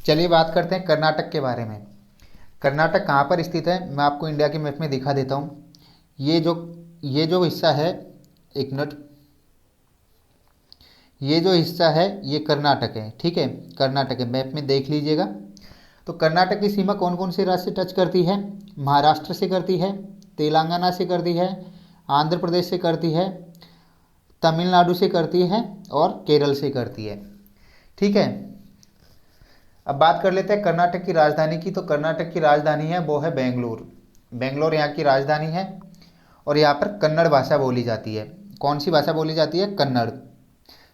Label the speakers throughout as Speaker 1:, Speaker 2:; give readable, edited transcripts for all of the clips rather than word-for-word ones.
Speaker 1: चलिए बात करते हैं कर्नाटक के बारे में। कर्नाटक कहाँ पर स्थित है, मैं आपको इंडिया के मैप में दिखा देता हूँ। ये जो हिस्सा है, एक मिनट, ये जो हिस्सा है ये कर्नाटक है। ठीक है, कर्नाटक है, मैप में देख लीजिएगा। तो कर्नाटक की सीमा कौन कौन से राज्य से टच करती है? महाराष्ट्र से करती है, तेलंगाना से करती है, आंध्र प्रदेश से करती है, तमिलनाडु से करती है और केरल से करती है। ठीक है, अब बात कर लेते हैं कर्नाटक की राजधानी की। तो कर्नाटक की राजधानी है वो है बेंगलुरु। बेंगलोर यहाँ की राजधानी है और यहाँ पर कन्नड़ भाषा बोली जाती है। कौन सी भाषा बोली जाती है? कन्नड़।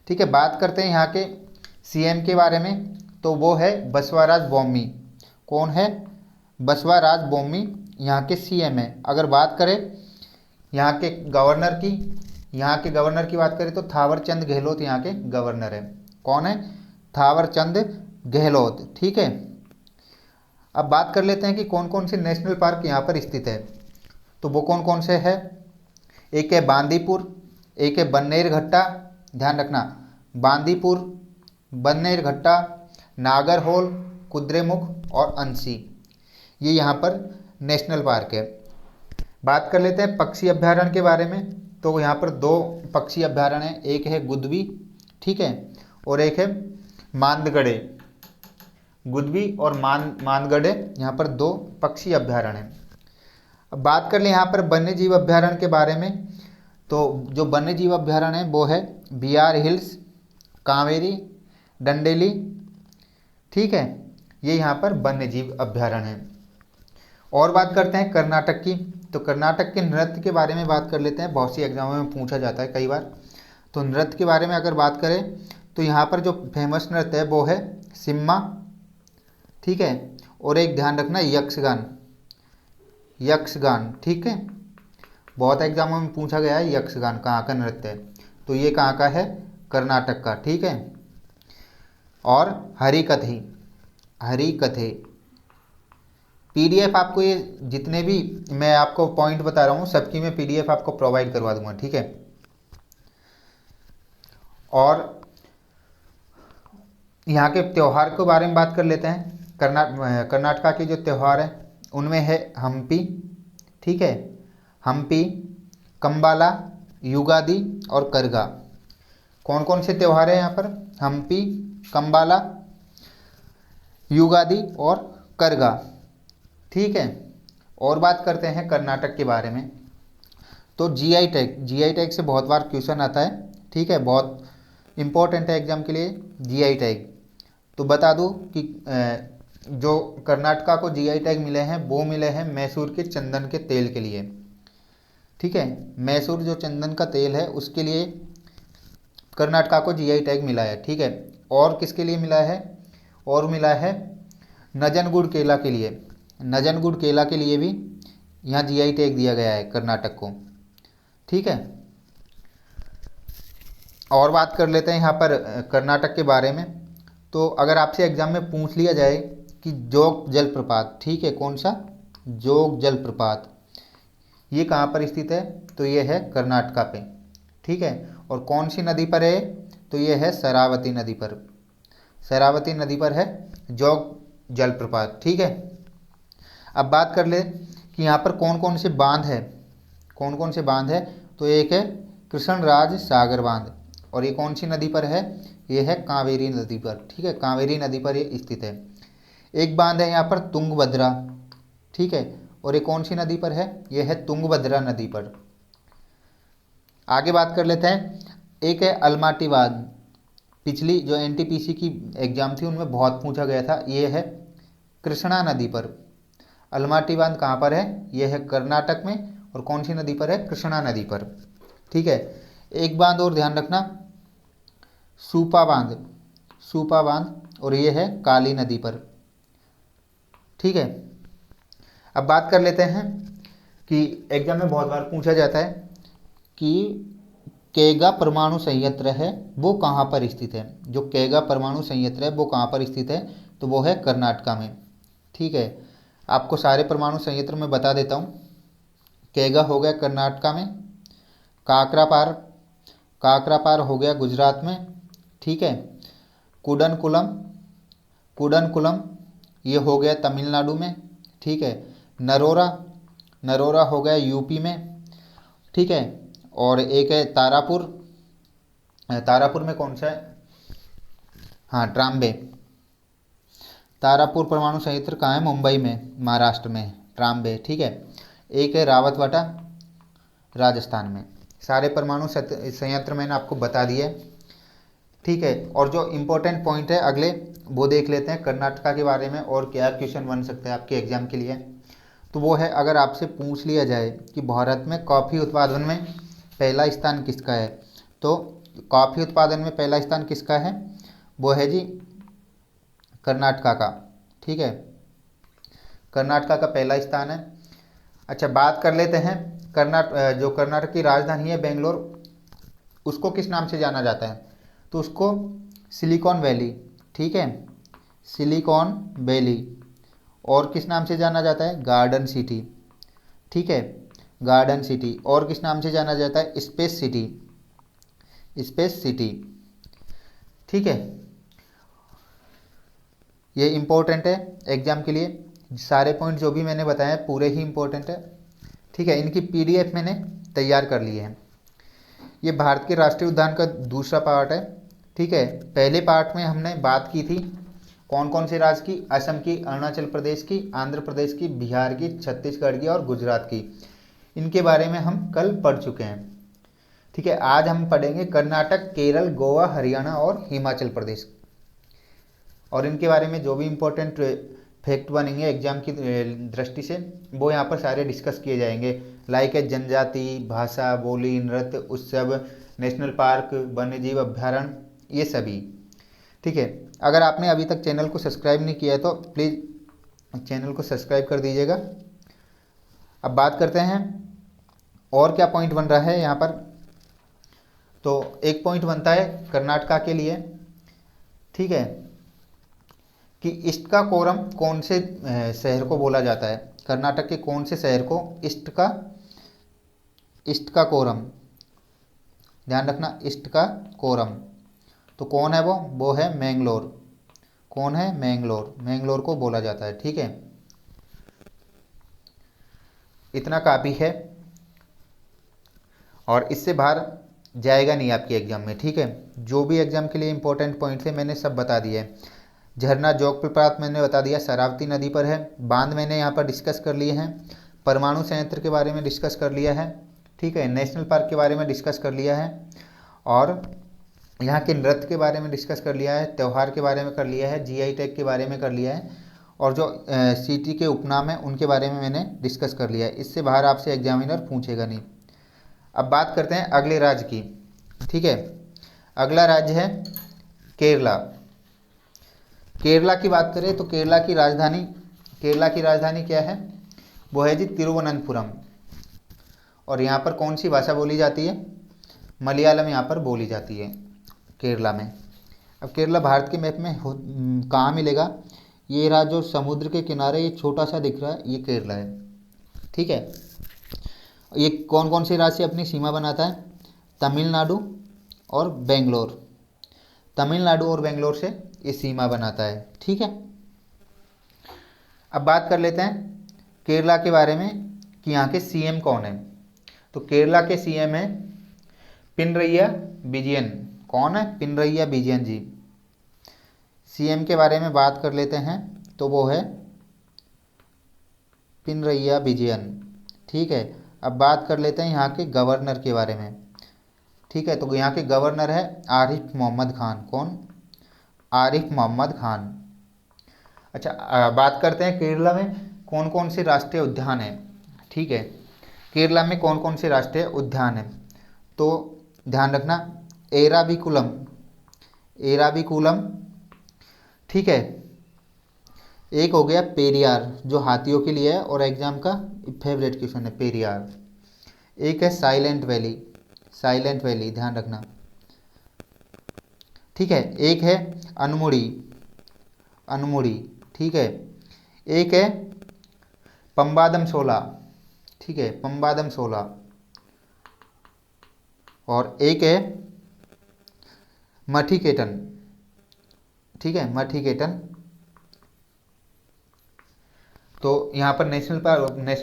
Speaker 1: ठीक है, बात करते हैं यहाँ के सीएम के बारे में। तो वो है बसवराज बोम्मी। कौन है? बसवराज बोम्मी यहाँ के सीएम है। अगर बात करें यहाँ के गवर्नर की, बात करें तो थावरचंद गहलोत यहाँ के गवर्नर है। कौन है? थावरचंद गहलोत। ठीक है, अब बात कर लेते हैं कि कौन कौन से नेशनल पार्क यहाँ पर स्थित है। तो वो कौन कौन से है? एक है बांदीपुर, एक है बन्नेरघट्टा, ध्यान रखना, बांदीपुर, बन्नेरघट्टा, नागरहोल, कुद्रेमुख और अंसी, ये यहाँ पर नेशनल पार्क है। बात कर लेते हैं पक्षी अभ्यारण्य के बारे में। तो यहाँ पर दो पक्षी अभ्यारण्य हैं, एक है गुदवी, ठीक है, और एक है मानदगड़े। गुदवी और मानदगड़े यहाँ पर दो पक्षी अभ्यारण्य हैं। अब बात कर लें यहाँ पर वन्य जीव अभ्यारण्य के बारे में। तो जो वन्य जीव अभ्यारण्य है वो है बिहार हिल्स, कावेरी, डंडेली। ठीक है, ये यहाँ पर वन्य जीव अभ्यारण्य है। और बात करते हैं कर्नाटक की। तो कर्नाटक के नृत्य के बारे में बात कर लेते हैं, बहुत सी एग्जामों में पूछा जाता है कई बार। तो नृत्य के बारे में अगर बात करें तो यहाँ पर जो फेमस नृत्य है वो है सिम्मा, ठीक है, और एक ध्यान रखना यक्षगान। ठीक है, बहुत एग्जामों में पूछा गया है यक्षगान कहाँ का नृत्य है। तो ये कहाँ का है? कर्नाटक का। ठीक है, और हरिकथे पीडीएफ आपको, ये जितने भी मैं आपको पॉइंट बता रहा हूँ सबकी मैं पीडीएफ आपको प्रोवाइड करवा दूंगा। ठीक है, और यहाँ के त्यौहार के बारे में बात कर लेते हैं। कर्नाटका के जो त्यौहार हैं उनमें है हम्पी, ठीक है, हम्पी, कंबाला, युगादि और करगा। कौन कौन से त्यौहार हैं यहाँ पर? हम्पी, कंबाला, युगादि और करगा। ठीक है, और बात करते हैं कर्नाटक के बारे में। तो जीआई टैग से बहुत बार क्वेश्चन आता है। ठीक है, बहुत इम्पोर्टेंट है एग्जाम के लिए जीआई टैग। तो बता दूं कि जो कर्नाटका को जीआई टैग मिले हैं वो मिले हैं मैसूर के चंदन के तेल के लिए। ठीक है, मैसूर जो चंदन का तेल है उसके लिए कर्नाटका को जीआई टैग मिला है। ठीक है, और किसके लिए मिला है? और मिला है नजनगुड़ केला के लिए। नजनगुड़ केला के लिए भी यहाँ जीआई टैग दिया गया है कर्नाटक को। ठीक है, और बात कर लेते हैं यहाँ पर कर्नाटक के बारे में। तो अगर आपसे एग्जाम में पूछ लिया जाए कि जोग जलप्रपात, ठीक है, कौन सा? जोग जलप्रपात, ये कहाँ पर स्थित है? तो ये है कर्नाटका पे। ठीक है, और कौन सी नदी पर है? तो ये है शरावती नदी पर। शरावती नदी पर है जोग जलप्रपात। ठीक है, अब बात कर ले कि यहाँ पर कौन कौन से बांध है। कौन कौन से बांध है? तो एक है कृष्णराज सागर बांध, और ये कौन सी नदी पर है? ये है कावेरी नदी पर। ठीक है, कावेरी नदी पर ये स्थित है। एक बांध है यहाँ पर तुंगभद्रा, ठीक है, और ये कौन सी नदी पर है? ये है तुंगभद्रा नदी पर। आगे बात कर लेते हैं, एक है अलमाटी बांध। पिछली जो एनटीपीसी की एग्जाम थी उनमें बहुत पूछा गया था। ये है कृष्णा नदी पर। अलमाटी बांध कहाँ पर है? ये है कर्नाटक में, और कौन सी नदी पर है? कृष्णा नदी पर। ठीक है, एक बांध और ध्यान रखना, सूपा बांध, और ये है काली नदी पर। ठीक है, अब बात कर लेते हैं कि एग्जाम में बहुत बार पूछा जाता है कि केगा परमाणु संयंत्र है वो कहाँ पर स्थित है। जो केगा परमाणु संयंत्र है वो कहाँ पर स्थित है? तो वो है कर्नाटका में। ठीक है, आपको सारे परमाणु संयंत्र में बता देता हूँ। केगा हो गया कर्नाटका में, काकरापार हो गया गुजरात में, ठीक है, कुडनकुलम कुडनकुलम ये हो गया तमिलनाडु में, ठीक है। नरोरा, नरोरा हो गया यूपी में, ठीक है। और एक है तारापुर, तारापुर में कौन सा है, हाँ ट्राम्बे, तारापुर परमाणु संयंत्र कहाँ है, मुंबई में, महाराष्ट्र में ट्राम्बे, ठीक है। एक है रावतवाटा, राजस्थान में। सारे परमाणु संयंत्र मैंने आपको बता दिए, ठीक है। और जो इम्पोर्टेंट पॉइंट है अगले वो देख लेते हैं कर्नाटका के बारे में और क्या क्वेश्चन बन सकते हैं आपके एग्जाम के लिए। तो वो है, अगर आपसे पूछ लिया जाए कि भारत में कॉफ़ी उत्पादन में पहला स्थान किसका है, तो कॉफ़ी उत्पादन में पहला स्थान किसका है, वो है जी कर्नाटका का, ठीक है। कर्नाटका का पहला स्थान है। अच्छा, बात कर लेते हैं जो कर्नाटक की राजधानी है बेंगलोर, उसको किस नाम से जाना जाता है, तो उसको सिलिकॉन वैली, ठीक है, सिलिकॉन वैली। और किस नाम से जाना जाता है, गार्डन सिटी, ठीक है, गार्डन सिटी। और किस नाम से जाना जाता है, स्पेस सिटी, स्पेस सिटी, ठीक है। ये इम्पोर्टेंट है एग्जाम के लिए, सारे पॉइंट जो भी मैंने बताए हैं पूरे ही इम्पोर्टेंट है, ठीक है। इनकी पीडीएफ मैंने तैयार कर ली है। ये भारत के राष्ट्रीय उद्यान का दूसरा पार्ट है, ठीक है। पहले पार्ट में हमने बात की थी कौन कौन से राज्य की, असम की, अरुणाचल प्रदेश की, आंध्र प्रदेश की, बिहार की, छत्तीसगढ़ की और गुजरात की। इनके बारे में हम कल पढ़ चुके हैं, ठीक है। आज हम पढ़ेंगे कर्नाटक, केरल, गोवा, हरियाणा और हिमाचल प्रदेश। और इनके बारे में जो भी इम्पोर्टेंट फैक्ट बनेंगे एग्जाम की दृष्टि से वो यहाँ पर सारे डिस्कस किए जाएंगे, लाइक है जनजाति, भाषा, बोली, नृत्य, उत्सव, नेशनल पार्क, वन्यजीव अभ्यारण्य, ये सभी, ठीक है। अगर आपने अभी तक चैनल को सब्सक्राइब नहीं किया है तो प्लीज़ चैनल को सब्सक्राइब कर दीजिएगा। अब बात करते हैं और क्या पॉइंट बन रहा है यहाँ पर। तो एक पॉइंट बनता है कर्नाटका के लिए, ठीक है, कि ईस्ट का कोरम कौन से शहर को बोला जाता है, कर्नाटक के कौन से शहर को ईस्ट का कोरम, ध्यान रखना, ईस्ट का कोरम। तो कौन है वो है मैंगलोर। कौन है, मैंगलोर, मैंगलोर को बोला जाता है, ठीक है। इतना काफ़ी है और इससे बाहर जाएगा नहीं आपके एग्जाम में, ठीक है। जो भी एग्जाम के लिए इंपॉर्टेंट पॉइंट थे मैंने सब बता दिए। झरना जोग प्रपात मैंने बता दिया, शरावती नदी पर है। बांध मैंने यहाँ पर डिस्कस कर लिए हैं। परमाणु संयंत्र के बारे में डिस्कस कर लिया है, ठीक है। नेशनल पार्क के बारे में डिस्कस कर लिया है और यहाँ के नृत्य के बारे में डिस्कस कर लिया है, त्यौहार के बारे में कर लिया है, जीआई टैग के बारे में कर लिया है और जो सिटी के उपनाम है उनके बारे में मैंने डिस्कस कर लिया है। इससे बाहर आपसे एग्जामिनर पूछेगा नहीं। अब बात करते हैं अगले राज्य की, ठीक है। अगला राज्य है केरला। केरला की बात करें तो केरला की राजधानी क्या है, वो है जी तिरुवनंतपुरम। और यहाँ पर कौन सी भाषा बोली जाती है, मलयालम यहाँ पर बोली जाती है केरला में। अब केरला भारत के मैप में कहाँ मिलेगा, ये रहा जो समुद्र के किनारे ये छोटा सा दिख रहा है, ये केरला है, ठीक है। ये कौन कौन से राज्य से अपनी सीमा बनाता है, तमिलनाडु और बेंगलोर, तमिलनाडु और बेंगलोर से ये सीमा बनाता है, ठीक है। अब बात कर लेते हैं केरला के बारे में कि यहाँ के सीएम कौन है। तो केरला के सीएम है पिनरैया विजयन। कौन है, पिनरैया विजयन जी। सीएम के बारे में बात कर लेते हैं तो वो है पिनरैया विजयन, ठीक है। अब बात कर लेते हैं यहाँ के गवर्नर के बारे में, ठीक है। तो यहाँ के गवर्नर है आरिफ मोहम्मद खान। कौन, आरिफ मोहम्मद खान। अच्छा, बात करते हैं केरला में कौन कौन से राष्ट्रीय उद्यान हैं, ठीक है। केरला में कौन कौन से राष्ट्रीय उद्यान हैं, तो ध्यान रखना, एराविकुलम, ठीक है। एक हो गया पेरियार जो हाथियों के लिए है और एग्जाम का फेवरेट क्वेश्चन है पेरियार। एक है साइलेंट वैली, ध्यान रखना, ठीक है। एक है अनमुड़ी, ठीक है। एक है पंबादम सोला, ठीक है, पंबादम सोला। और एक है मठीकेटन, ठीक है, मठीकेटन तो यहाँ पर नेशनल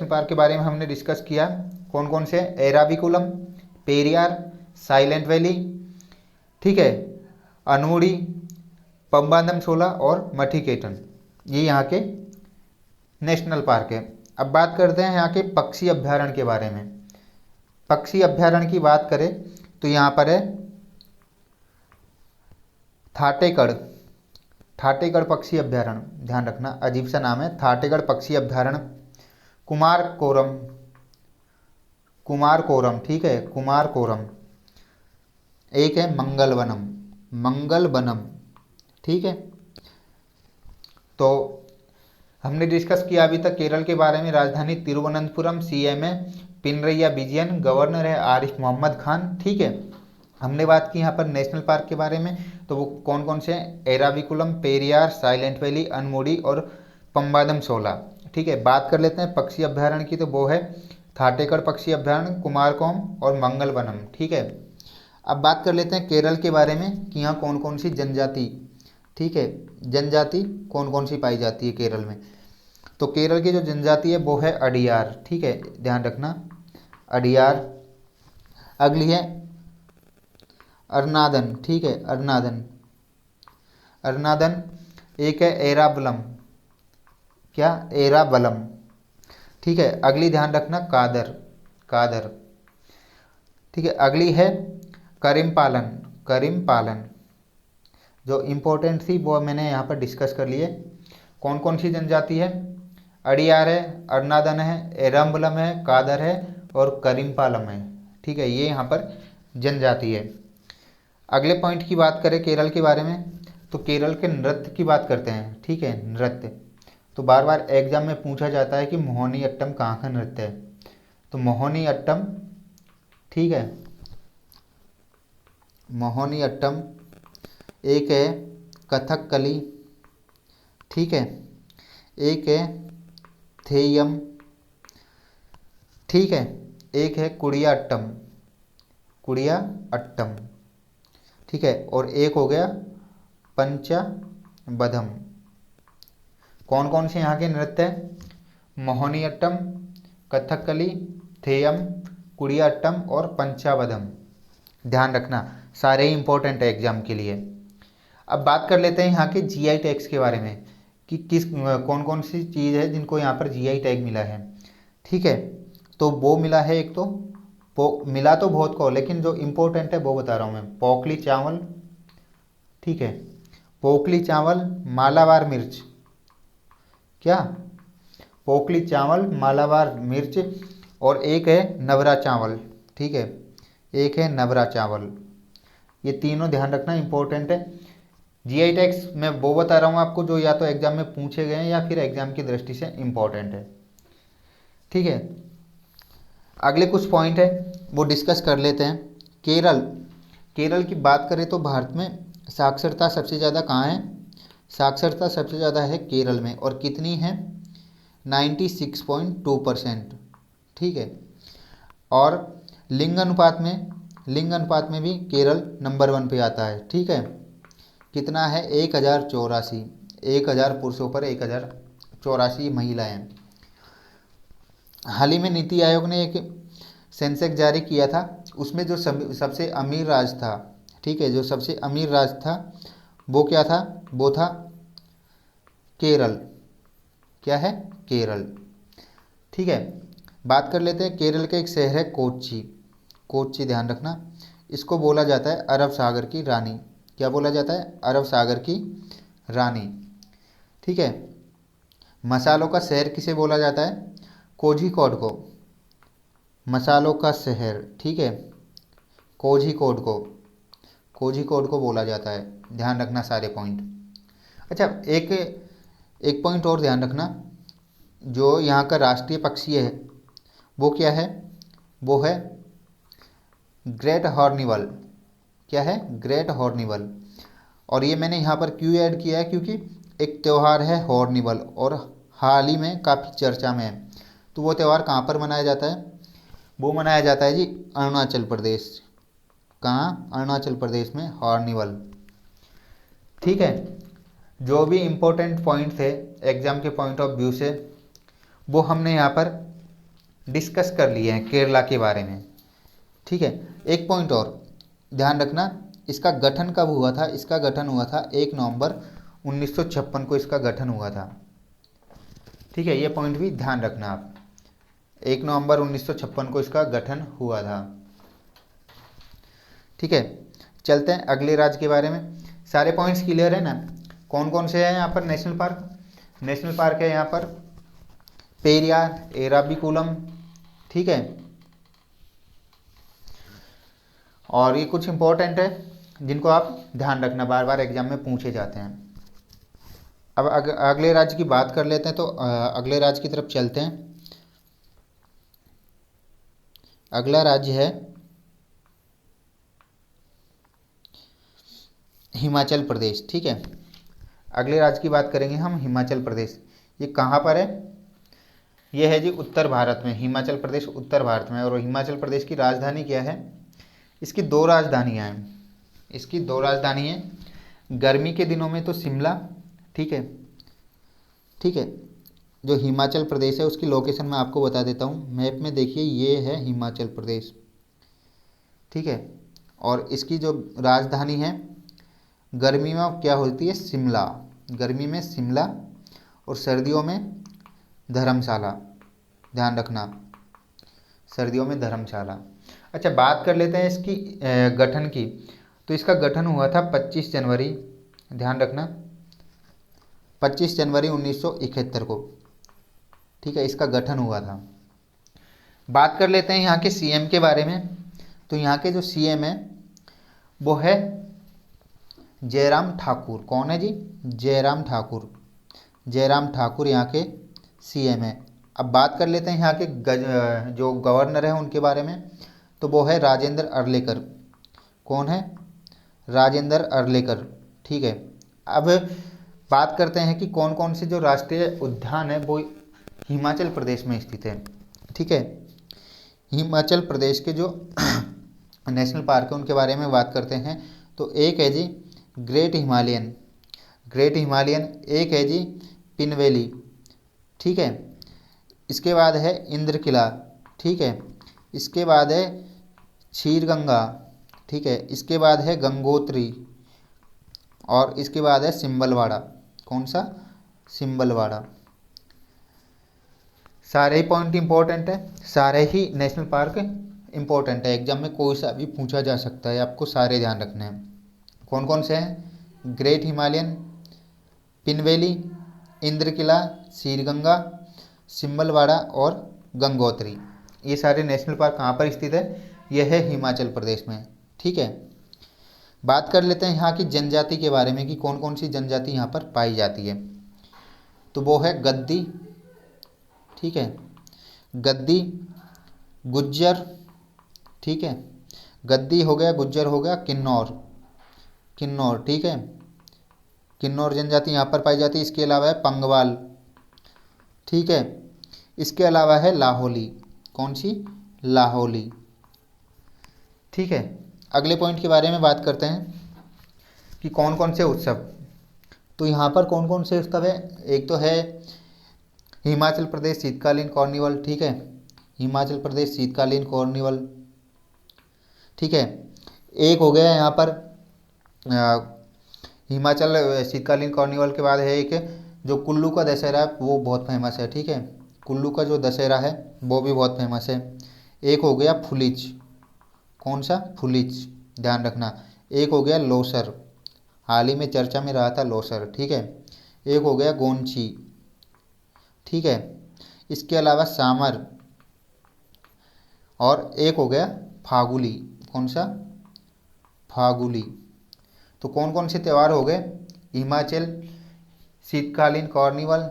Speaker 1: पार्क के बारे में हमने डिस्कस किया। कौन कौन से? एराविकुलम, पेरियार, साइलेंट वैली, ठीक है, अनमुडी, पम्बादम-शोला और मठिकेटन, ये यहाँ के नेशनल पार्क है। अब बात करते हैं यहाँ के पक्षी अभ्यारण्य के बारे में। पक्षी अभ्यारण्य की बात करें तो यहाँ पर है थाटेगढ़, थाटेगढ़ पक्षी अभ्यारण्य, ध्यान रखना अजीब सा नाम है, थाटेगढ़ पक्षी अभ्यारण्य। कुमारकोरम, कुमारकोरम, ठीक है, कुमारकोरम। एक है मंगलवनम, मंगलवनम, ठीक है। तो हमने डिस्कस किया अभी तक केरल के बारे में। राजधानी तिरुवनंतपुरम, सीएम है पिनरैया विजयन, गवर्नर है आरिफ मोहम्मद खान, ठीक है। हमने बात की यहाँ पर नेशनल पार्क के बारे में, तो वो कौन कौन से हैं? एराविकुलम, पेरियार, साइलेंट वैली, अनमुडी और पम्बादम-शोला, ठीक है। बात कर लेते हैं पक्षी अभ्यारण्य की, तो वो है थाटेगढ़ पक्षी अभ्यारण्य, कुमारकोम और मंगलवनम, ठीक है। अब बात कर लेते हैं केरल के बारे में कि यहाँ कौन कौन सी जनजाति, ठीक है, जनजाति कौन कौन सी पाई जाती है केरल में। तो केरल की जो जनजाति है वो है अडियार, ठीक है, ध्यान रखना अडियार। अगली है अरनादन, ठीक है, अरनादन, अरनादन। एक है एराबलम, क्या? एराबलम, ठीक है। अगली ध्यान रखना कादर, कादर, ठीक है। अगली है करीमपालन, करीमपालन। जो इम्पोर्टेंट थी वो मैंने यहाँ पर डिस्कस कर लिए। कौन कौन सी जनजाति है? अडियार है, अरनादन है, एराबलम है, कादर है और करीमपालम है, ठीक है, ये यहाँ पर जनजाति है। अगले पॉइंट की बात करें केरल के बारे में, तो केरल के नृत्य की बात करते हैं, ठीक है, नृत्य। तो बार बार एग्जाम में पूछा जाता है कि मोहिनीअट्टम कहाँ का नृत्य है, तो मोहिनीअट्टम, ठीक है, मोहिनीअट्टम। एक है कथकली, ठीक है, एक है थेयम, ठीक है, एक है कुडियाट्टम, कुडियाट्टम, ठीक है, और एक हो गया पंचाबदम। कौन कौन से यहाँ के नृत्य हैं? मोहिनीअट्टम, कथकली, थेयम, कुडियाट्टम और पंचाबदम। ध्यान रखना सारे ही इंपॉर्टेंट है एग्जाम के लिए। अब बात कर लेते हैं यहाँ के जीआई टैग्स के बारे में कि कौन कौन सी चीज़ है जिनको यहाँ पर जीआई टैग मिला है, ठीक है। तो वो मिला है, एक तो मिला तो बहुत को, लेकिन जो इम्पोर्टेंट है वो बता रहा हूँ मैं। पोकली चावल, ठीक है, पोकली चावल, मालाबार मिर्च, क्या? पोकली चावल, मालाबार मिर्च, और एक है नवरा चावल, ठीक है, एक है नवरा चावल। ये तीनों ध्यान रखना इंपॉर्टेंट है। जीआई टैग्स मैं वो बता रहा हूँ आपको जो या तो एग्जाम में पूछे गए हैं या फिर एग्जाम की दृष्टि से इम्पोर्टेंट है, ठीक है। अगले कुछ पॉइंट है वो डिस्कस कर लेते हैं। केरल, केरल की बात करें तो भारत में साक्षरता सबसे ज़्यादा कहाँ है? साक्षरता सबसे ज़्यादा है केरल में, और कितनी है? 96.2%, ठीक है। और लिंग अनुपात में भी केरल नंबर 1 पे आता है, ठीक है। कितना है? 1084, 1000 पुरुषों पर 1084 महिलाएं हैं। हाल ही में नीति आयोग ने एक सेंसेक्स जारी किया था, उसमें जो सबसे अमीर राज्य था, ठीक है, जो सबसे अमीर राज्य था वो क्या था? वो था केरल। क्या है? केरल, ठीक है। बात कर लेते हैं केरल का एक शहर है कोच्चि, कोच्चि, ध्यान रखना इसको बोला जाता है अरब सागर की रानी। क्या बोला जाता है? अरब सागर की रानी, ठीक है। मसालों का शहर किसे बोला जाता है? कोझिकोड को, मसालों का शहर, ठीक है, कोझिकोड को बोला जाता है। ध्यान रखना सारे पॉइंट। अच्छा, एक पॉइंट और ध्यान रखना, जो यहाँ का राष्ट्रीय पक्षी है वो क्या है? वो है ग्रेट हॉर्निवल। क्या है? ग्रेट हॉर्निवल। और ये मैंने यहाँ पर क्यों ऐड किया है? क्योंकि एक त्यौहार है हॉर्निवल और हाल ही में काफ़ी चर्चा में है। तो वो त्यौहार कहाँ पर मनाया जाता है? वो मनाया जाता है जी अरुणाचल प्रदेश। कहाँ? अरुणाचल प्रदेश में हॉर्निवल, ठीक है। जो भी इम्पोर्टेंट पॉइंट थे एग्ज़ाम के पॉइंट ऑफ व्यू से वो हमने यहाँ पर डिस्कस कर लिए हैं केरला के बारे में। ठीक है, एक पॉइंट और ध्यान रखना, इसका गठन कब हुआ था? इसका गठन हुआ था 1 नवंबर 1956 को इसका गठन हुआ था। ठीक है, ये पॉइंट भी ध्यान रखना आप, 1 नवंबर 1956 को इसका गठन हुआ था। ठीक है, चलते हैं अगले राज्य के बारे में। सारे पॉइंट्स क्लियर है ना? कौन कौन से हैं यहाँ पर नेशनल पार्क? नेशनल पार्क है यहाँ पर पेरियार, एराविकुलम, ठीक है, और ये कुछ इंपॉर्टेंट है जिनको आप ध्यान रखना, बार बार एग्जाम में पूछे जाते हैं। अब अगले राज्य की बात कर लेते हैं, तो अगले राज्य की तरफ चलते हैं। अगला राज्य है हिमाचल प्रदेश। ठीक है, अगले राज्य की बात करेंगे हम, हिमाचल प्रदेश। ये कहाँ पर है? ये है जी उत्तर भारत में, हिमाचल प्रदेश उत्तर भारत में। और हिमाचल प्रदेश की राजधानी क्या है? इसकी 2 राजधानियाँ हैं, इसकी 2 राजधानी हैं। गर्मी के दिनों में तो शिमला, ठीक है, ठीक है। जो हिमाचल प्रदेश है उसकी लोकेशन मैं आपको बता देता हूँ, मैप में देखिए, ये है हिमाचल प्रदेश, ठीक है। और इसकी जो राजधानी है गर्मी में क्या होती है? शिमला, गर्मी में शिमला, और सर्दियों में धर्मशाला, ध्यान रखना, सर्दियों में धर्मशाला। अच्छा, बात कर लेते हैं इसकी गठन की। तो इसका गठन हुआ था 25 जनवरी, ध्यान रखना, 25 जनवरी 1971 को, ठीक है, इसका गठन हुआ था। बात कर लेते हैं यहाँ के सीएम के बारे में। तो यहाँ के जो सीएम है वो है जयराम ठाकुर। कौन है जी? जयराम ठाकुर। जयराम ठाकुर यहाँ के सीएम है। अब बात कर लेते हैं यहाँ के जो गवर्नर हैं उनके बारे में। तो वो है राजेंद्र अर्लेकर। कौन है? राजेंद्र अर्लेकर, ठीक है। अब बात करते हैं कि कौन कौन से जो राष्ट्रीय उद्यान है वो हिमाचल प्रदेश में स्थित है, ठीक है। हिमाचल प्रदेश के जो नेशनल पार्क है उनके बारे में बात करते हैं। तो एक है जी ग्रेट हिमालयन, ग्रेट हिमालयन। एक है जी पिनवेली, ठीक है। इसके बाद है इंद्र किला, ठीक है। इसके बाद है क्षीरगंगा, ठीक है। इसके बाद है गंगोत्री, और इसके बाद है सिंबलवाड़ा। कौन सा? सिंबलवाड़ा। सारे ही पॉइंट इंपॉर्टेंट है, सारे ही नेशनल पार्क इंपॉर्टेंट है, एग्जाम में कोई सा भी पूछा जा सकता है, आपको सारे ध्यान रखने हैं। कौन कौन से हैं? ग्रेट हिमालयन, पिनवेली, इंद्र किला, क्षीरगंगा, सिंबलवाड़ा और गंगोत्री। ये सारे नेशनल पार्क कहाँ पर स्थित है? यह है हिमाचल प्रदेश में, ठीक है। बात कर लेते हैं यहाँ की जनजाति के बारे में कि कौन कौन सी जनजाति यहाँ पर पाई जाती है। तो वो है गद्दी, ठीक है, गद्दी, गुज्जर, ठीक है। गद्दी हो गया, गुज्जर हो गया, किन्नौर, किन्नौर, ठीक है। किन्नौर जनजाति यहाँ पर पाई जाती है। इसके अलावा है पंगवाल, ठीक है। इसके अलावा है लाहौली। कौन सी? लाहौली, ठीक है। अगले पॉइंट के बारे में बात करते हैं कि कौन कौन से उत्सव। तो यहाँ पर कौन कौन से उत्सव है? एक तो है हिमाचल प्रदेश शीतकालीन कॉर्निवल, ठीक है, हिमाचल प्रदेश शीतकालीन कॉर्निवल, ठीक है। एक हो गया यहाँ पर हिमाचल शीतकालीन कॉर्निवल के बाद है एक जो कुल्लू का दशहरा है, वो बहुत फेमस है, ठीक है। कुल्लू का जो दशहरा है वो भी बहुत फेमस है। एक हो गया फुलिच। कौन सा? फुलिच, ध्यान रखना। एक हो गया लोसर, हाल ही में चर्चा में रहा था लोसर, ठीक है। एक हो गया गोंची, ठीक है। इसके अलावा सामर, और एक हो गया फागुली। कौन सा? फागुली। तो कौन कौन से त्यौहार हो गए? हिमाचल शीतकालीन कॉर्निवल,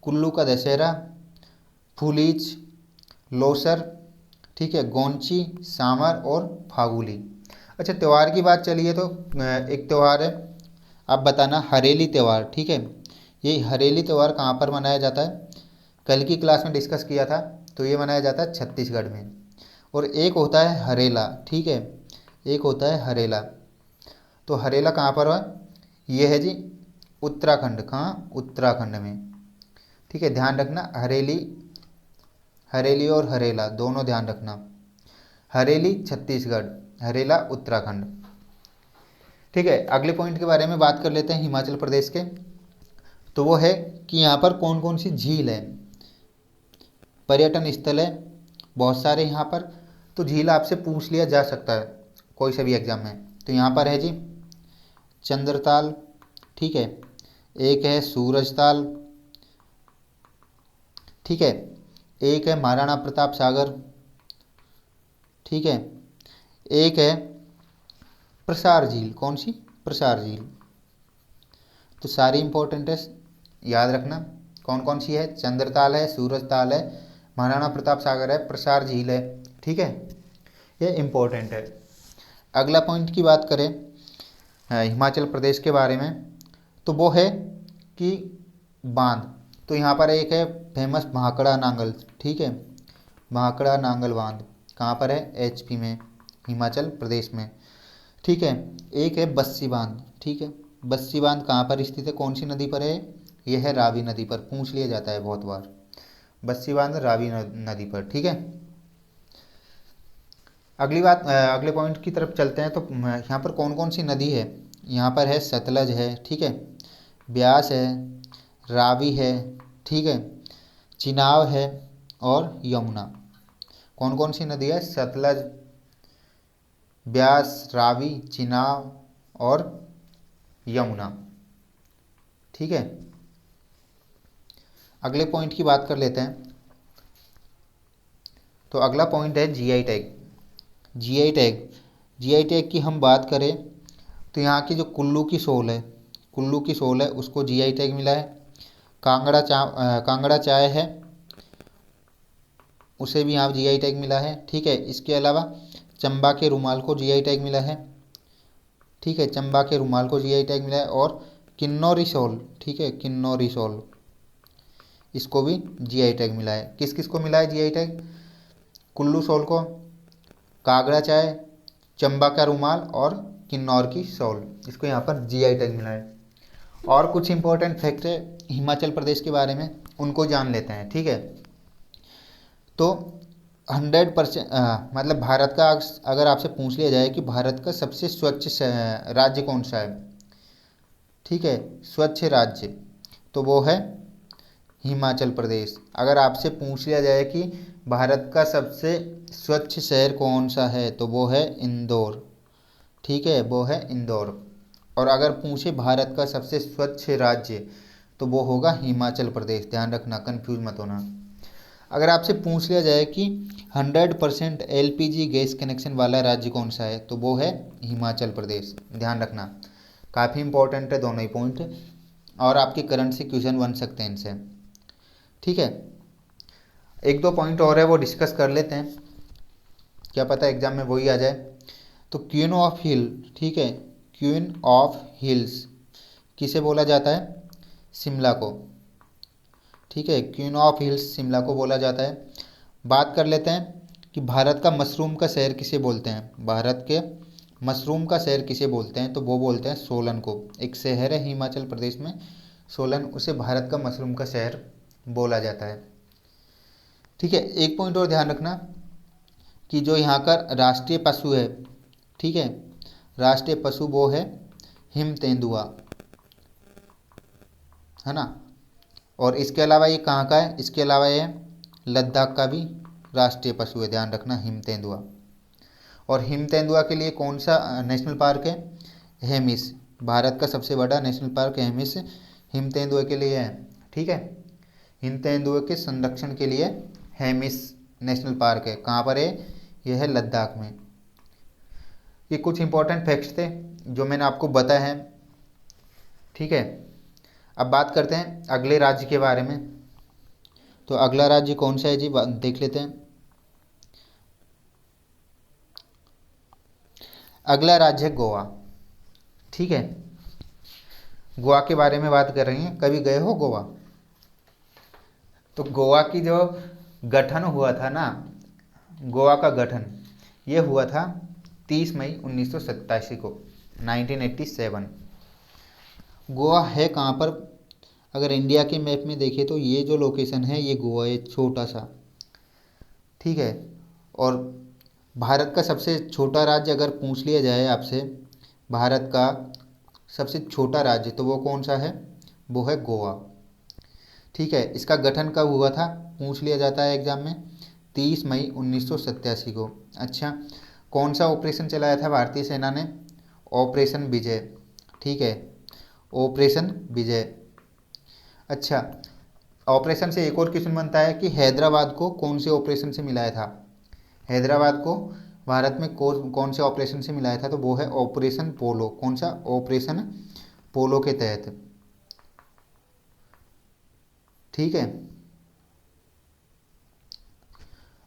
Speaker 1: कुल्लू का दशहरा, फुलीच, लोसर, ठीक है, गोंची, सामर और फागुली। अच्छा, त्यौहार की बात चली है तो एक त्यौहार है, आप बताना, हरेली त्यौहार, ठीक है। ये हरेली त्यौहार कहाँ पर मनाया जाता है? कल की क्लास में डिस्कस किया था। तो ये मनाया जाता है छत्तीसगढ़ में। और एक होता है हरेला, ठीक है, एक होता है हरेला। तो हरेला कहाँ पर है? ये है जी उत्तराखंड। कहाँ? उत्तराखंड में, ठीक है, ध्यान रखना। हरेली हरेली और हरेला दोनों ध्यान रखना। हरेली छत्तीसगढ़, हरेला उत्तराखंड। ठीक है, अगले पॉइंट के बारे में बात कर लेते हैं हिमाचल प्रदेश के। तो वो है कि यहाँ पर कौन कौन सी झील है, पर्यटन स्थल है बहुत सारे यहाँ पर। तो झील आपसे पूछ लिया जा सकता है कोई सा भी एग्जाम में। तो यहाँ पर है जी चंद्रताल, ठीक है, एक है सूरजताल, ठीक है, एक है महाराणा प्रताप सागर, ठीक है, एक है प्रसार झील। कौन सी? प्रसार झील। तो सारी इंपॉर्टेंट है, याद रखना कौन कौन सी है। चंद्रताल है, सूरजताल है, महाराणा प्रताप सागर है, प्रसार झील है, ठीक है, ये इंपॉर्टेंट है। अगला पॉइंट की बात करें हिमाचल प्रदेश के बारे में, तो वो है कि बांध। तो यहाँ पर एक है फेमस भाखड़ा नांगल, ठीक है, भाखड़ा नांगल बांध कहाँ पर है? एचपी में, हिमाचल प्रदेश में, ठीक है। एक है बस्सी बांध, ठीक है, बस्सी बांध कहाँ पर स्थित है, कौन सी नदी पर है? यह है रावी नदी पर, पूछ लिया जाता है बहुत बार। बस्सी बांध रावी नदी पर, ठीक है। अगले पॉइंट की तरफ चलते हैं। तो यहाँ पर कौन कौन सी नदी है? यहाँ पर है सतलज है, ठीक है, ब्यास है, रावी है, ठीक है, चिनाब है और यमुना। कौन कौन सी नदी है? सतलज, ब्यास, रावी, चिनाब और यमुना, ठीक है। अगले पॉइंट की बात कर लेते हैं। तो अगला पॉइंट है GI tag. GI tag, GI tag की हम बात करें तो यहाँ की जो कुल्लू की सोल है, कुल्लू की सोल है, उसको जीआई टैग मिला है। कांगड़ा चाय है, उसे भी यहाँ जीआई टैग मिला है, ठीक है। इसके अलावा चंबा के रुमाल को जीआई टैग मिला है, ठीक है, चंबा के रुमाल को जीआई टैग मिला है। और किन्नौरी शॉल, ठीक है, किन्नौरी शॉल, इसको भी जीआई टैग मिला है। किस किस को मिला है जीआई टैग? कुल्लू शॉल को, कांगड़ा चाय, चंबा का रुमाल और किन्नौर की शॉल, इसको यहाँ पर जीआई टैग मिला है। और कुछ इंपॉर्टेंट फैक्ट है हिमाचल प्रदेश के बारे में, उनको जान लेते हैं, ठीक है। तो 100% मतलब भारत का अगर आपसे पूछ लिया जाए कि भारत का सबसे स्वच्छ राज्य कौन सा है, ठीक है, स्वच्छ राज्य, तो वो है हिमाचल प्रदेश। अगर आपसे पूछ लिया जाए कि भारत का सबसे स्वच्छ शहर कौन सा है, तो वो है इंदौर, ठीक है, वो है इंदौर। और अगर पूछे भारत का सबसे स्वच्छ राज्य, तो वो होगा हिमाचल प्रदेश। ध्यान रखना, कंफ्यूज मत होना। अगर आपसे पूछ लिया जाए कि 100% एलपीजी गैस कनेक्शन वाला राज्य कौन सा है, तो वो है हिमाचल प्रदेश। ध्यान रखना, काफ़ी इंपॉर्टेंट है दोनों ही पॉइंट, और आपके करंट से क्वेश्चन बन सकते हैं इनसे, ठीक है। एक दो पॉइंट और है, वो डिस्कस कर लेते हैं, क्या पता एग्जाम में वही आ जाए। तो क्वीन ऑफ हिल, ठीक है, क्वीन ऑफ हिल्स किसे बोला जाता है? शिमला को, ठीक है, क्वीन ऑफ हिल्स शिमला को बोला जाता है। बात कर लेते हैं कि भारत का मशरूम का शहर किसे बोलते हैं? भारत के मशरूम का शहर किसे बोलते हैं? तो वो बोलते हैं सोलन को। एक शहर है हिमाचल प्रदेश में सोलन, उसे भारत का मशरूम का शहर बोला जाता है, ठीक है। एक पॉइंट और ध्यान रखना कि जो यहाँ का राष्ट्रीय पशु है, ठीक है, राष्ट्रीय पशु वो है हिम तेंदुआ, है ना। और इसके अलावा ये कहाँ का है? इसके अलावा ये लद्दाख का भी राष्ट्रीय पशु है, ध्यान रखना, हिम तेंदुआ। और हिम तेंदुआ के लिए कौन सा नेशनल पार्क है? हेमिस, भारत का सबसे बड़ा नेशनल पार्क हेमिस हिम तेंदुए के लिए है, ठीक है। हिम तेंदुए के संरक्षण के लिए हेमिस नेशनल पार्क है। कहाँ पर है? यह है लद्दाख में। ये कुछ इंपॉर्टेंट फैक्ट्स थे जो मैंने आपको बताया है, ठीक है। अब बात करते हैं अगले राज्य के बारे में। तो अगला राज्य कौन सा है जी, देख लेते हैं। अगला राज्य है गोवा, ठीक है। गोवा के बारे में बात कर रही हैं, कभी गए हो गोवा? तो गोवा की जो गठन हुआ था ना, गोवा का गठन ये हुआ था 30 मई 1987 को, 1987। गोवा है कहाँ पर? अगर इंडिया के मैप में देखें तो ये जो लोकेशन है ये गोवा है, छोटा सा, ठीक है। और भारत का सबसे छोटा राज्य अगर पूछ लिया जाए आपसे, भारत का सबसे छोटा राज्य, तो वो कौन सा है? वो है गोवा। ठीक है। इसका गठन कब हुआ था? पूछ लिया जाता है एग्जाम में, 30 मई 1987 को। अच्छा, कौन सा ऑपरेशन चलाया था भारतीय सेना ने? ऑपरेशन विजय। ठीक है, ऑपरेशन विजय। अच्छा, ऑपरेशन से एक और क्वेश्चन बनता है कि हैदराबाद को कौन से ऑपरेशन से मिलाया था? हैदराबाद को भारत में कौन से ऑपरेशन से मिलाया था? तो वो है ऑपरेशन पोलो। कौन सा? ऑपरेशन पोलो के तहत। ठीक है।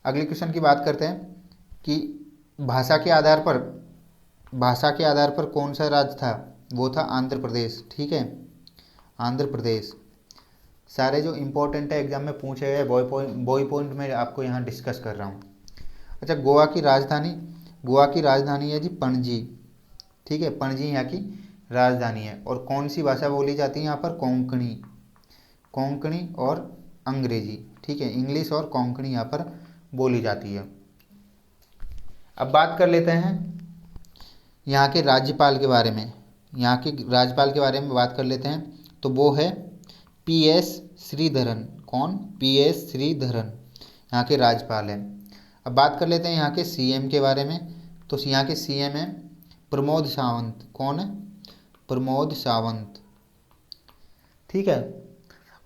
Speaker 1: अगले क्वेश्चन की बात करते हैं कि भाषा के आधार पर, भाषा के आधार पर कौन सा राज्य था? वो था आंध्र प्रदेश। ठीक है, आंध्र प्रदेश। सारे जो इंपॉर्टेंट है एग्जाम में पूछे गए वही पॉइंट मैं आपको यहाँ डिस्कस कर रहा हूँ। अच्छा, गोवा की राजधानी, गोवा की राजधानी है जी पणजी। ठीक है, पणजी यहाँ की राजधानी है। और कौन सी भाषा बोली जाती है यहाँ पर? कोंकणी। कोंकणी और अंग्रेजी। ठीक है, इंग्लिश और कोंकणी यहाँ पर बोली जाती है। अब बात कर लेते हैं यहाँ के राज्यपाल के बारे में। यहाँ के राज्यपाल के बारे में बात कर लेते हैं, तो वो है PS श्रीधरन। कौन? PS श्रीधरन यहाँ के राज्यपाल हैं। अब बात कर लेते हैं यहाँ के CM के बारे में, तो यहाँ के CM हैं प्रमोद सावंत। कौन है? प्रमोद सावंत। ठीक है।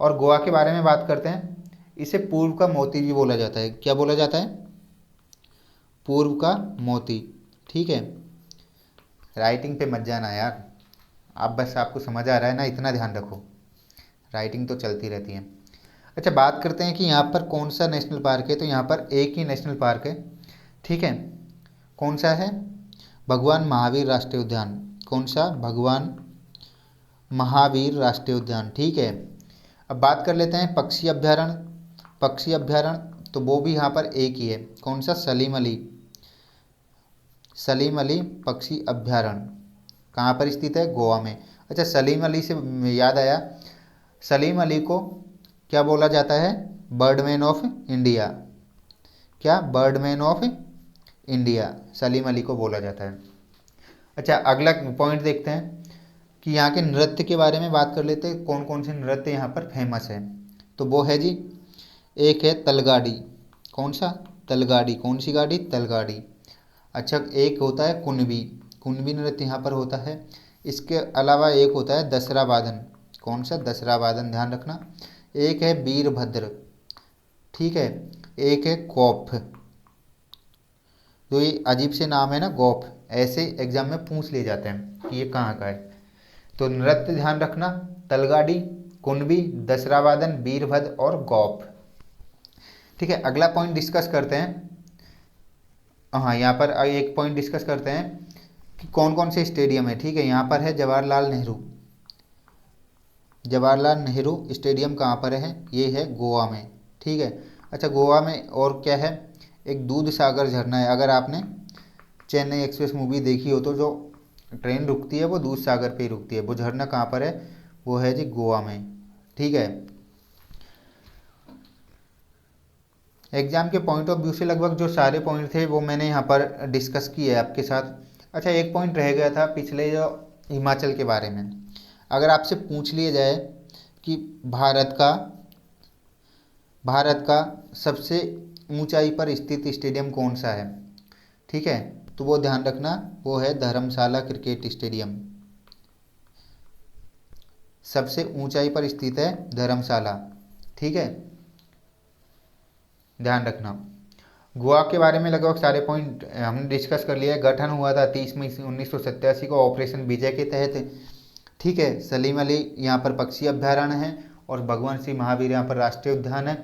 Speaker 1: और गोवा के बारे में बात करते हैं, इसे पूर्व का मोती भी बोला जाता है। क्या बोला जाता है? पूर्व का मोती। ठीक है, राइटिंग पे मत जाना यार, आप बस आपको समझ आ रहा है ना, इतना ध्यान रखो, राइटिंग तो चलती रहती है। अच्छा, बात करते हैं कि यहाँ पर कौन सा नेशनल पार्क है, तो यहाँ पर एक ही नेशनल पार्क है। ठीक है, कौन सा है? भगवान महावीर राष्ट्रीय उद्यान। कौन सा? भगवान महावीर राष्ट्रीय उद्यान। ठीक है। अब बात कर लेते हैं पक्षी अभ्यारण्य। पक्षी अभ्यारण्य, तो वो भी यहाँ पर एक ही है। कौन सा? सलीम अली। सलीम अली पक्षी अभ्यारण्य कहाँ पर स्थित है? गोवा में। अच्छा, सलीम अली से याद आया, सलीम अली को क्या बोला जाता है? Birdman of India. क्या? Birdman of India Salim Ali को बोला जाता है। अच्छा, अगला पॉइंट देखते हैं कि यहाँ के नृत्य के बारे में बात कर लेते हैं, कौन कौन से नृत्य यहाँ पर फेमस है। तो वो है जी, एक है तलगाड़ी। कौन सा? तलगाड़ी। कौन सी गाड़ी? तलगाड़ी। अच्छा, एक होता है कुणबी। कुणबी नृत्य यहाँ पर होता है। इसके अलावा एक होता है दसरा वादन। कौन सा? दसरा वादन, ध्यान रखना। एक है वीरभद्र। ठीक है, एक है गौफ। तो ये अजीब से नाम है ना, गौफ, ऐसे एग्जाम में पूछ लिए जाते हैं कि ये कहाँ का है। तो नृत्य ध्यान रखना, तलगाड़ी, कुणबी, दसरा वादन, वीरभद्र और गौफ। ठीक है, अगला पॉइंट डिस्कस करते हैं। हाँ, यहाँ पर एक पॉइंट डिस्कस करते हैं कि कौन कौन से स्टेडियम है। ठीक है, यहाँ पर है जवाहरलाल नेहरू। जवाहरलाल नेहरू स्टेडियम कहाँ पर है? ये है गोवा में। ठीक है। अच्छा, गोवा में और क्या है? एक दूध सागर झरना है। अगर आपने चेन्नई एक्सप्रेस मूवी देखी हो तो जो ट्रेन रुकती है वो दूध सागर पे ही रुकती है। वो झरना कहाँ पर है? वो है जी गोवा में। ठीक है। एग्जाम के पॉइंट ऑफ व्यू से लगभग जो सारे पॉइंट थे वो मैंने यहाँ पर डिस्कस किए आपके साथ। अच्छा, एक पॉइंट रह गया था पिछले, जो हिमाचल के बारे में। अगर आपसे पूछ लिया जाए कि भारत का सबसे ऊंचाई पर स्थित स्टेडियम कौन सा है, ठीक है, तो वो ध्यान रखना, वो है धर्मशाला क्रिकेट स्टेडियम। सबसे ऊंचाई पर स्थित है धर्मशाला। ठीक है, ध्यान रखना। गोवा के बारे में लगभग सारे पॉइंट हमने डिस्कस कर लिया है। गठन हुआ था 30 मई 1987 को ऑपरेशन विजय के तहत। ठीक है, सलीम अली यहाँ पर पक्षी अभ्यारण्य है और भगवान श्री महावीर यहाँ पर राष्ट्रीय उद्यान है।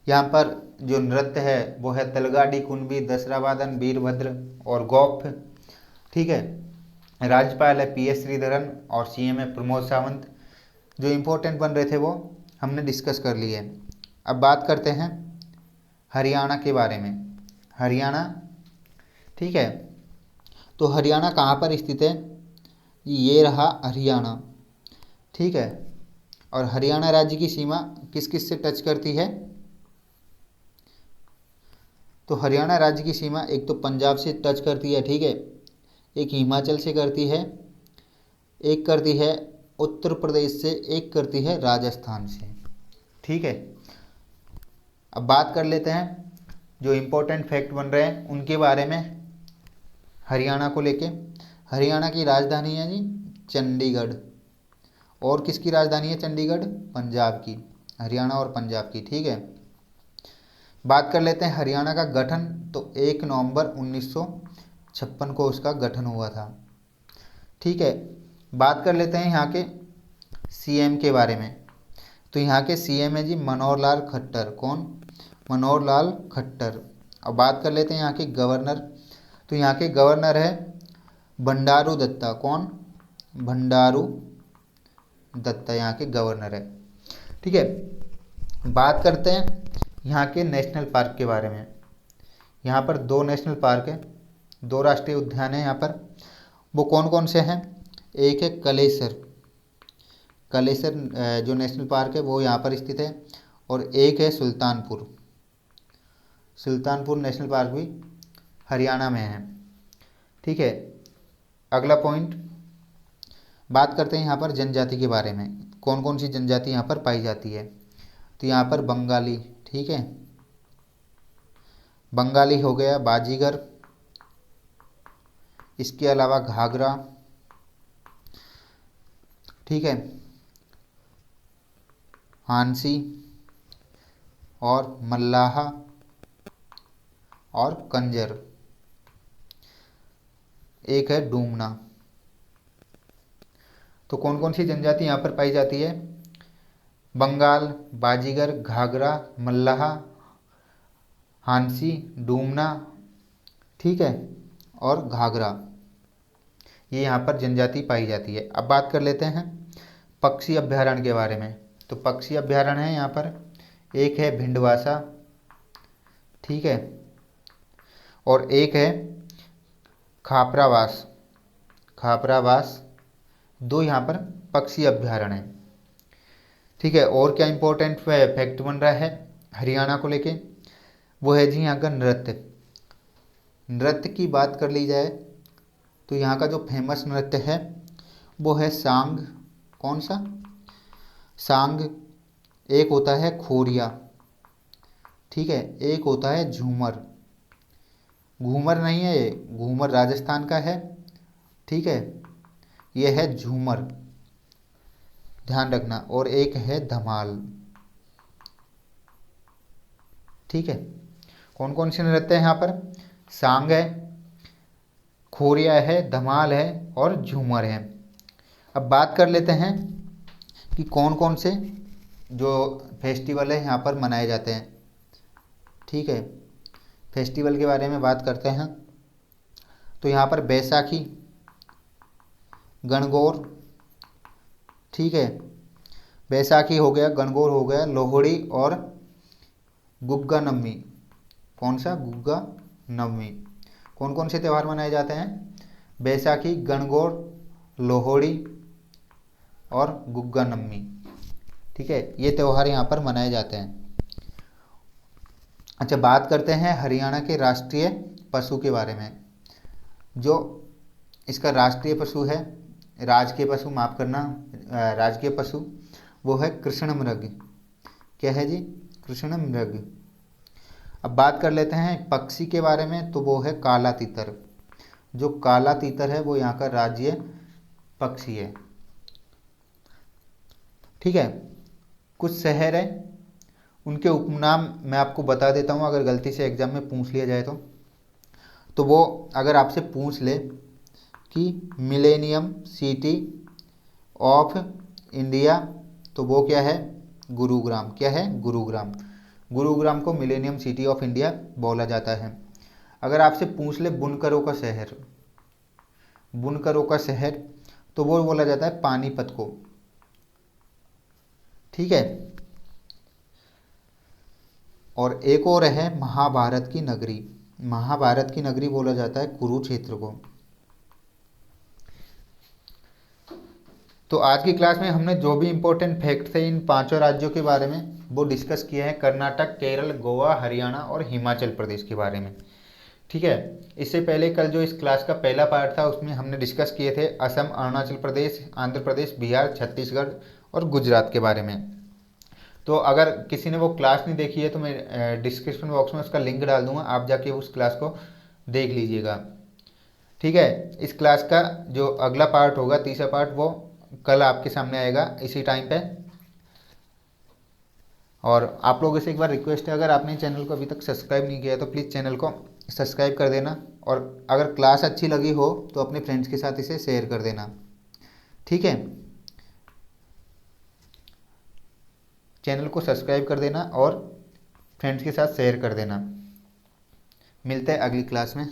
Speaker 1: यहाँ पर जो नृत्य है वो है तलगाड़ी, कुणबी, दसरा वादन, वीरभद्र और गौफ। ठीक है, राज्यपाल है PS श्रीधरन और CM है प्रमोद सावंत। जो इम्पोर्टेंट बन रहे थे वो हमने डिस्कस कर लिए। अब बात करते हैं हरियाणा के बारे में। हरियाणा, ठीक है, तो हरियाणा कहाँ पर स्थित है? ये रहा हरियाणा। ठीक है, और हरियाणा राज्य की सीमा किस किस से टच करती है? तो हरियाणा राज्य की सीमा एक तो पंजाब से टच करती है, ठीक है, एक हिमाचल से करती है, एक करती है उत्तर प्रदेश से, एक करती है राजस्थान से, ठीक है। अब बात कर लेते हैं जो इम्पोर्टेंट फैक्ट बन रहे हैं उनके बारे में हरियाणा को लेके। हरियाणा की राजधानी है जी चंडीगढ़। और किसकी राजधानी है चंडीगढ़? पंजाब की, हरियाणा और पंजाब की, ठीक है। बात कर लेते हैं हरियाणा का गठन। तो 1 नवंबर 1956 को उसका गठन हुआ था, ठीक है। बात कर लेते हैं यहाँ के सीएम के बारे में। तो यहाँ के सीएम है जी मनोहर लाल खट्टर। कौन? मनोहर लाल खट्टर। अब बात कर लेते हैं यहाँ के गवर्नर। तो यहाँ के गवर्नर है बंडारू दत्ता। कौन? बंडारू दत्ता यहाँ के गवर्नर है, ठीक है। बात करते हैं यहाँ के नेशनल पार्क के बारे में। यहाँ पर 2 नेशनल पार्क है, 2 राष्ट्रीय उद्यान है यहाँ पर। वो कौन कौन से हैं? एक है कलेसर, कलेसर जो नेशनल पार्क है वो यहाँ पर स्थित है। और एक है सुल्तानपुर, सुल्तानपुर नेशनल पार्क भी हरियाणा में है, ठीक है। अगला पॉइंट, बात करते हैं यहाँ पर जनजाति के बारे में। कौन कौन सी जनजाति यहाँ पर पाई जाती है? तो यहाँ पर बंगाली, ठीक है, बंगाली हो गया, बाजीगर, इसके अलावा घाघरा, ठीक है, हांसी और मल्लाहा और कंजर, एक है डूमना। तो कौन कौन सी जनजाति यहाँ पर पाई जाती है? बंगाल, बाजीगर, घाघरा, मल्लाहा, हांसी, डूमना, ठीक है, और घाघरा, ये यहाँ पर जनजाति पाई जाती है। अब बात कर लेते हैं पक्षी अभ्यारण्य के बारे में। तो पक्षी अभ्यारण्य है यहाँ पर, एक है भिंडवासा, ठीक है, और एक है खापरावास, खापरावास, 2 यहाँ पर पक्षी अभ्यारण्य है, ठीक है। और क्या इंपॉर्टेंट फैक्ट बन रहा है हरियाणा को लेके? वो है जी यहाँ का नृत्य। नृत्य की बात कर ली जाए तो यहाँ का जो फेमस नृत्य है वो है सांग। कौन सा? सांग। एक होता है खोरिया, ठीक है, एक होता है झूमर। घूमर नहीं है ये, घूमर राजस्थान का है, ठीक है, ये है झूमर, ध्यान रखना। और एक है धमाल, ठीक है। कौन कौन से नृत्य हैं यहाँ पर? सांग है, खोरिया है, धमाल है और झूमर है। अब बात कर लेते हैं कि कौन कौन से जो फेस्टिवल है यहाँ पर मनाए जाते हैं, ठीक है। फेस्टिवल के बारे में बात करते हैं। तो यहाँ पर बैसाखी, गणगौर, ठीक है, बैसाखी हो गया, गणगौर हो गया, लोहड़ी और गुग्गा नवमी। कौन सा? गुग्गा नवमी। कौन कौन से त्यौहार मनाए जाते हैं? बैसाखी, गणगौर, लोहड़ी और गुग्गा नवमी, ठीक है, ये त्यौहार यहाँ पर मनाए जाते हैं। अच्छा, बात करते हैं हरियाणा के राष्ट्रीय पशु के बारे में। जो इसका राष्ट्रीय पशु है, राजकीय पशु, माफ करना, राजकीय पशु, वो है कृष्ण मृग। क्या है जी? कृष्ण मृग। अब बात कर लेते हैं पक्षी के बारे में। तो वो है काला तीतर। जो काला तीतर है वो यहाँ का राज्य पक्षी है, ठीक है। कुछ शहर है, उनके उपनाम मैं आपको बता देता हूँ, अगर गलती से एग्जाम में पूछ लिया जाए तो वो अगर आपसे पूछ ले कि मिलेनियम सिटी ऑफ इंडिया, तो वो क्या है? गुरुग्राम। क्या है? गुरुग्राम। गुरुग्राम को मिलेनियम सिटी ऑफ इंडिया बोला जाता है। अगर आपसे पूछ ले बुनकरों का शहर, बुनकरों का शहर, तो वो बोला जाता है पानीपत को, ठीक है। और एक और है महाभारत की नगरी। महाभारत की नगरी बोला जाता है कुरुक्षेत्र को। तो आज की क्लास में हमने जो भी इम्पोर्टेंट फैक्ट थे इन पांचों राज्यों के बारे में वो डिस्कस किए हैं, कर्नाटक, केरल, गोवा, हरियाणा और हिमाचल प्रदेश के बारे में। ठीक है। इससे पहले कल जो इस क्लास का पहला पार्ट था उसमें हमने डिस्कस किए थे असम, अरुणाचल प्रदेश, आंध्र प्रदेश, बिहार, छत्तीसगढ़ और गुजरात के बारे में। तो अगर किसी ने वो क्लास नहीं देखी है तो मैं डिस्क्रिप्शन बॉक्स में उसका लिंक डाल दूंगा, आप जाके उस क्लास को देख लीजिएगा। ठीक है। इस क्लास का जो अगला पार्ट होगा, तीसरा पार्ट, वो कल आपके सामने आएगा इसी टाइम पे। और आप लोगों से एक बार रिक्वेस्ट है, अगर आपने चैनल को अभी तक सब्सक्राइब नहीं किया है तो प्लीज़ चैनल को सब्सक्राइब कर देना, और अगर क्लास अच्छी लगी हो तो अपने फ्रेंड्स के साथ इसे शेयर कर देना। ठीक है। चैनल को सब्सक्राइब कर देना और फ्रेंड्स के साथ शेयर कर देना। मिलते हैं अगली क्लास में।